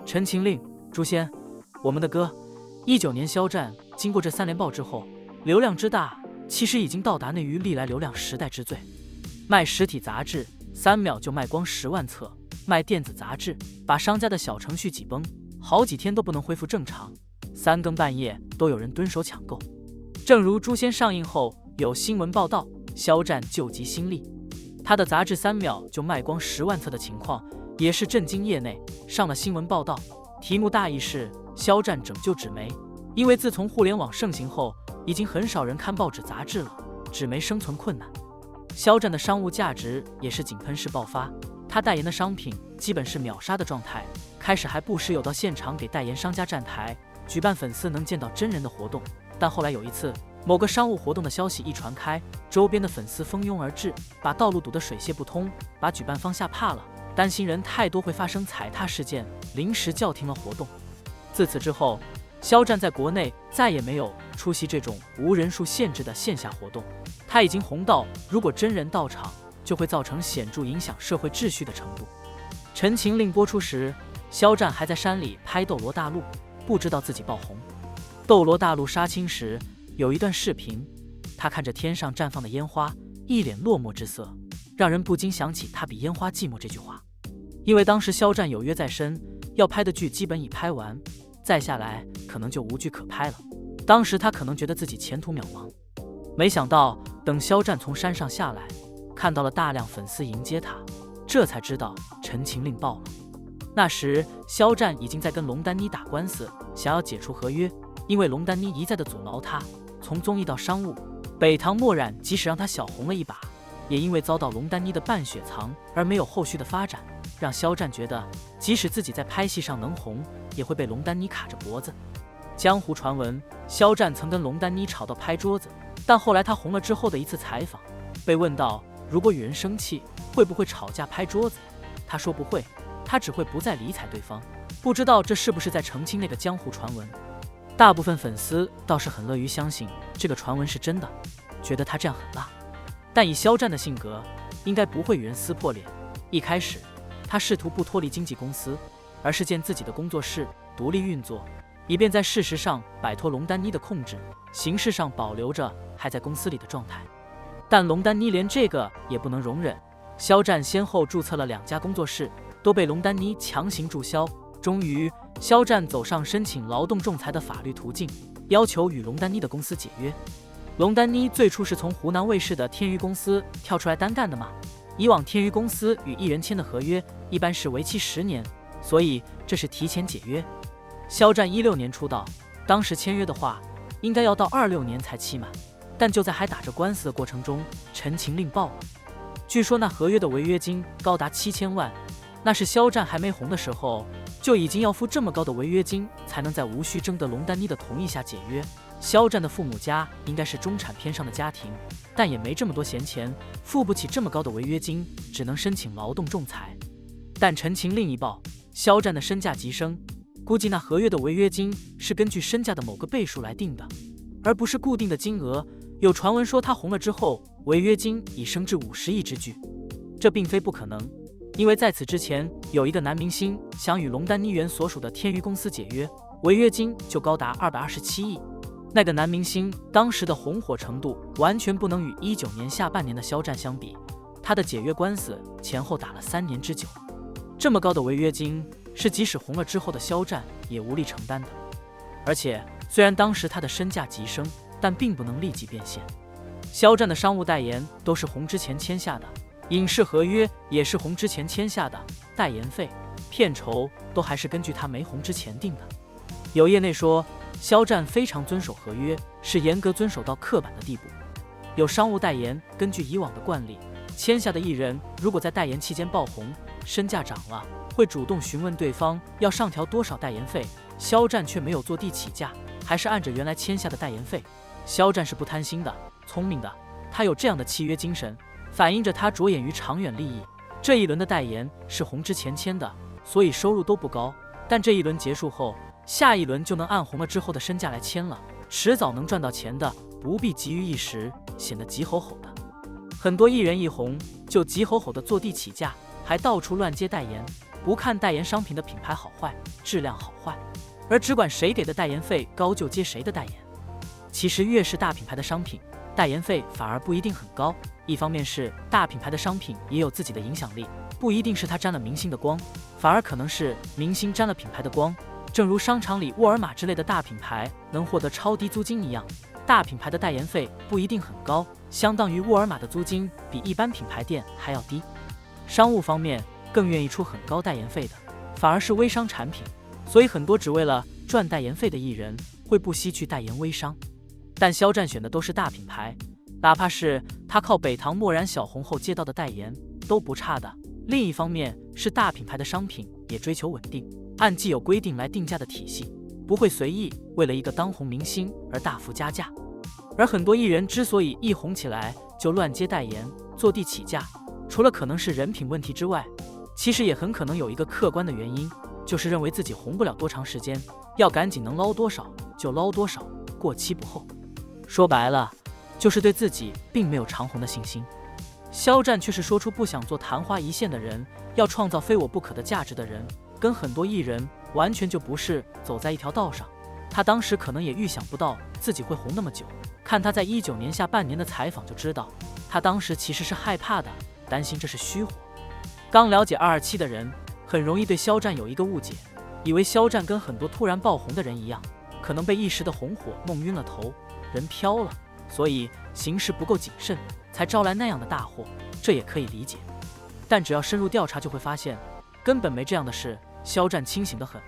陈情令、诛仙，我们的歌。19年肖战经过这3连爆之后，流量之大，其实已经到达内娱历来流量10代之最。卖实体杂志3秒就卖光10万册，卖电子杂志把商家的小程序挤崩，好几天都不能恢复正常，3更半夜都有人蹲守抢购。正如《诛仙》上映后有新闻报道，肖战救急新力，他的杂志3秒就卖光10万册的情况也是震惊业内，上了新闻报道。题目大意是肖战拯救纸媒，因为自从互联网盛行后，已经很少人看报纸杂志了，纸媒生存困难。肖战的商务价值也是井喷式爆发，他代言的商品基本是秒杀的状态，开始还不时有到现场给代言商家站台，举办粉丝能见到真人的活动。但后来有一次，某个商务活动的消息一传开，周边的粉丝蜂拥而至，把道路堵得水泄不通，把举办方吓怕了，担心人太多会发生踩踏事件，临时叫停了活动。自此之后，肖战在国内再也没有出席这种无人数限制的线下活动，他已经红到如果真人到场就会造成显著影响社会秩序的程度。陈情令播出时，肖战还在山里拍斗罗大陆，不知道自己爆红。斗罗大陆杀青时有一段视频，他看着天上绽放的烟花，一脸落寞之色，让人不禁想起他比烟花寂寞这句话。因为当时肖战有约在身，要拍的剧基本已拍完，再下来可能就无剧可拍了。当时他可能觉得自己前途渺茫，没想到等肖战从山上下来，看到了大量粉丝迎接他，这才知道陈情令爆了。那时肖战已经在跟龙丹妮打官司，想要解除合约，因为龙丹妮一再的阻挠他，从综艺到商务，北唐墨染即使让他小红了一把，也因为遭到龙丹妮的半雪藏而没有后续的发展，让肖战觉得即使自己在拍戏上能红，也会被龙丹妮卡着脖子。江湖传闻，肖战曾跟龙丹妮吵到拍桌子，但后来他红了之后的一次采访，被问到如果与人生气会不会吵架拍桌子，他说不会，他只会不再理睬对方。不知道这是不是在澄清那个江湖传闻。大部分粉丝倒是很乐于相信这个传闻是真的，觉得他这样很辣。但以肖战的性格，应该不会与人撕破脸。一开始他试图不脱离经纪公司，而是建自己的工作室，独立运作，以便在事实上摆脱龙丹妮的控制，形式上保留着还在公司里的状态。但龙丹妮连这个也不能容忍，肖战先后注册了2家工作室，都被龙丹妮强行注销。终于肖战走上申请劳动仲裁的法律途径，要求与龙丹妮的公司解约。龙丹妮最初是从湖南卫视的天娱公司跳出来单干的嘛，以往天娱公司与艺人签的合约一般是为期10年，所以这是提前解约。肖战16年出道，当时签约的话应该要到26年才期满，但就在还打着官司的过程中，陈情令爆了。据说那合约的违约金高达7000万，那是肖战还没红的时候就已经要付这么高的违约金，才能在无需征得龙丹妮的同意下解约。肖战的父母家应该是中产偏上的家庭，但也没这么多闲钱，付不起这么高的违约金，只能申请劳动仲裁。但陈情令一爆，肖战的身价急升，估计那合约的违约金是根据身价的某个倍数来定的，而不是固定的金额。有传闻说他红了之后，违约金已升至50亿之巨，这并非不可能。因为在此之前，有一个男明星想与龙丹妮原所属的天娱公司解约，违约金就高达227亿。那个男明星当时的红火程度完全不能与19年下半年的肖战相比，他的解约官司前后打了3年之久。这么高的违约金是即使红了之后的肖战也无力承担的。而且虽然当时他的身价急升，但并不能立即变现。肖战的商务代言都是红之前签下的，影视合约也是红之前签下的，代言费、片酬都还是根据他没红之前定的。有业内说，肖战非常遵守合约，是严格遵守到刻板的地步。有商务代言，根据以往的惯例，签下的艺人如果在代言期间爆红，身价涨了，会主动询问对方要上调多少代言费。肖战却没有坐地起价，还是按着原来签下的代言费。肖战是不贪心的，聪明的，他有这样的契约精神，反映着他着眼于长远利益。这一轮的代言是红之前签的，所以收入都不高，但这一轮结束后，下一轮就能按红了之后的身价来签了，迟早能赚到钱的，不必急于一时，显得急吼吼的。很多艺人一红就急吼吼的坐地起价，还到处乱接代言，不看代言商品的品牌好坏、质量好坏，而只管谁给的代言费高就接谁的代言。其实越是大品牌的商品，代言费反而不一定很高。一方面是大品牌的商品也有自己的影响力，不一定是它沾了明星的光，反而可能是明星沾了品牌的光。正如商场里沃尔玛之类的大品牌能获得超低租金一样，大品牌的代言费不一定很高，相当于沃尔玛的租金比一般品牌店还要低。商务方面更愿意出很高代言费的，反而是微商产品，所以很多只为了赚代言费的艺人会不惜去代言微商。但肖战选的都是大品牌，哪怕是他靠北唐漠然小红后接到的代言都不差的。另一方面是大品牌的商品也追求稳定，按既有规定来定价的体系，不会随意为了一个当红明星而大幅加价。而很多艺人之所以一红起来就乱接代言坐地起价，除了可能是人品问题之外，其实也很可能有一个客观的原因，就是认为自己红不了多长时间，要赶紧能捞多少就捞多少，过期不候。说白了就是对自己并没有长红的信心。肖战却是说出不想做昙花一现的人，要创造非我不可的价值的人，跟很多艺人完全就不是走在一条道上。他当时可能也预想不到自己会红那么久，看他在19年下半年的采访就知道，他当时其实是害怕的，担心这是虚火。刚了解227的人很容易对肖战有一个误解，以为肖战跟很多突然爆红的人一样，可能被一时的红火弄晕了头，人飘了，所以行事不够谨慎，才招来那样的大祸，这也可以理解。但只要深入调查就会发现，根本没这样的事。肖战清醒得很，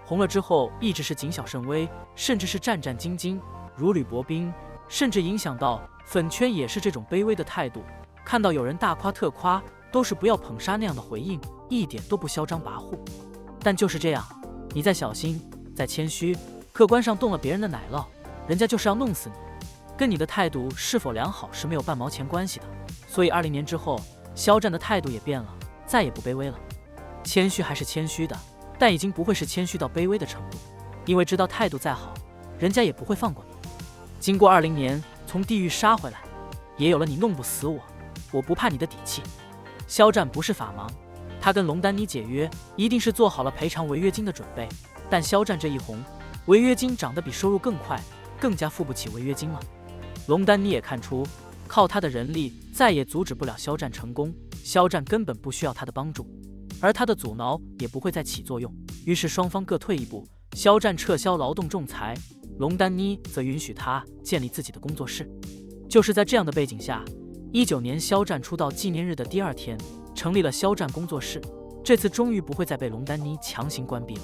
红了之后一直是谨小慎微，甚至是战战兢兢，如履薄冰，甚至影响到粉圈也是这种卑微的态度。看到有人大夸特夸，都是不要捧杀那样的回应，一点都不嚣张跋扈。但就是这样，你再小心再谦虚，客观上动了别人的奶酪，人家就是要弄死你，跟你的态度是否良好是没有半毛钱关系的。所以20年之后，肖战的态度也变了，再也不卑微了。谦虚还是谦虚的，但已经不会是谦虚到卑微的程度，因为知道态度再好，人家也不会放过你。经过20年从地狱杀回来，也有了你弄不死我，我不怕你的底气。肖战不是法盲，他跟龙丹妮解约一定是做好了赔偿违约金的准备，但肖战这一红，违约金涨得比收入更快，更加付不起违约金了。龙丹妮也看出，靠他的人力再也阻止不了肖战成功，肖战根本不需要他的帮助，而他的阻挠也不会再起作用。于是双方各退一步，肖战撤销劳动仲裁，龙丹妮则允许他建立自己的工作室。就是在这样的背景下，19年肖战出道纪念日的第2天，成立了肖战工作室。这次终于不会再被龙丹妮强行关闭了。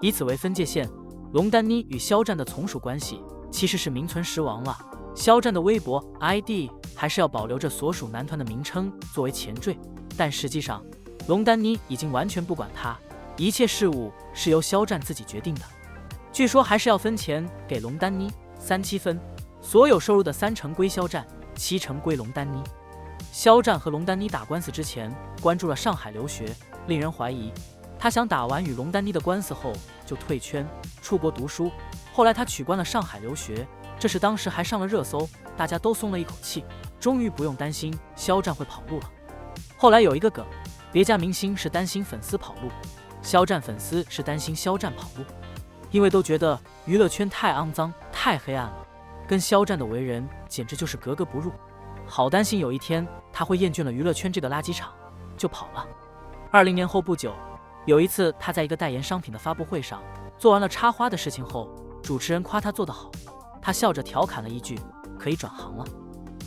以此为分界线，龙丹妮与肖战的从属关系其实是名存实亡了。肖战的微博 ID 还是要保留着所属男团的名称作为前缀，但实际上龙丹妮已经完全不管他，一切事务是由肖战自己决定的。据说还是要分钱给龙丹妮，37分，所有收入的30%归肖战，7%归龙丹妮。肖战和龙丹妮打官司之前关注了上海留学，令人怀疑他想打完与龙丹妮的官司后就退圈出国读书。后来他取关了上海留学，这是当时还上了热搜，大家都松了一口气，终于不用担心肖战会跑路了。后来有一个梗，别家明星是担心粉丝跑路，肖战粉丝是担心肖战跑路，因为都觉得娱乐圈太肮脏太黑暗了，跟肖战的为人简直就是格格不入，好担心有一天他会厌倦了娱乐圈这个垃圾场就跑了。20年后不久，有一次他在一个代言商品的发布会上做完了插花的事情后，主持人夸他做得好，他笑着调侃了一句，可以转行了。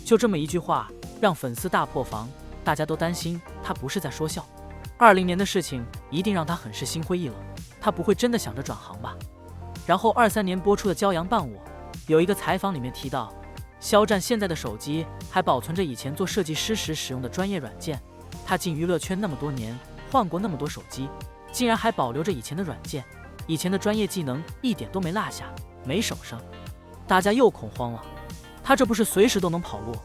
就这么一句话让粉丝大破防，大家都担心他不是在说笑。20年的事情一定让他很是心灰意冷，他不会真的想着转行吧。然后23年播出的《骄阳伴我》，有一个采访里面提到，肖战现在的手机还保存着以前做设计师时使用的专业软件，他进娱乐圈那么多年，换过那么多手机，竟然还保留着以前的软件，以前的专业技能一点都没落下，没手上。大家又恐慌了，他这不是随时都能跑路？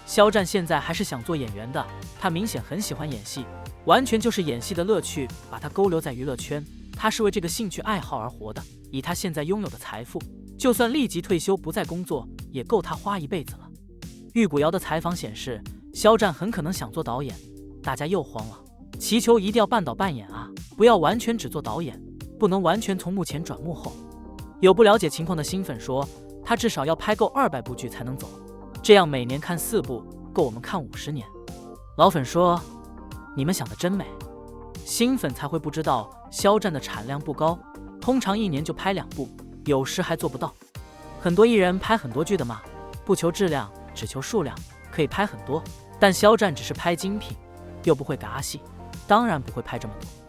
肖战现在还是想做演员的，他明显很喜欢演戏，完全就是演戏的乐趣把他勾留在娱乐圈，他是为这个兴趣爱好而活的。以他现在拥有的财富，就算立即退休不再工作，也够他花一辈子了。玉骨遥的采访显示，肖战很可能想做导演，大家又慌了，祈求一定要半导半演啊！不要完全只做导演，不能完全从幕前转幕后。有不了解情况的新粉说，他至少要拍够200部剧才能走，这样每年看4部，够我们看50年。老粉说，你们想的真美。新粉才会不知道肖战的产量不高，通常1年就拍2部，有时还做不到。很多艺人拍很多剧的嘛，不求质量，只求数量，可以拍很多，但肖战只是拍精品，又不会嘎戏，当然不会拍这么多。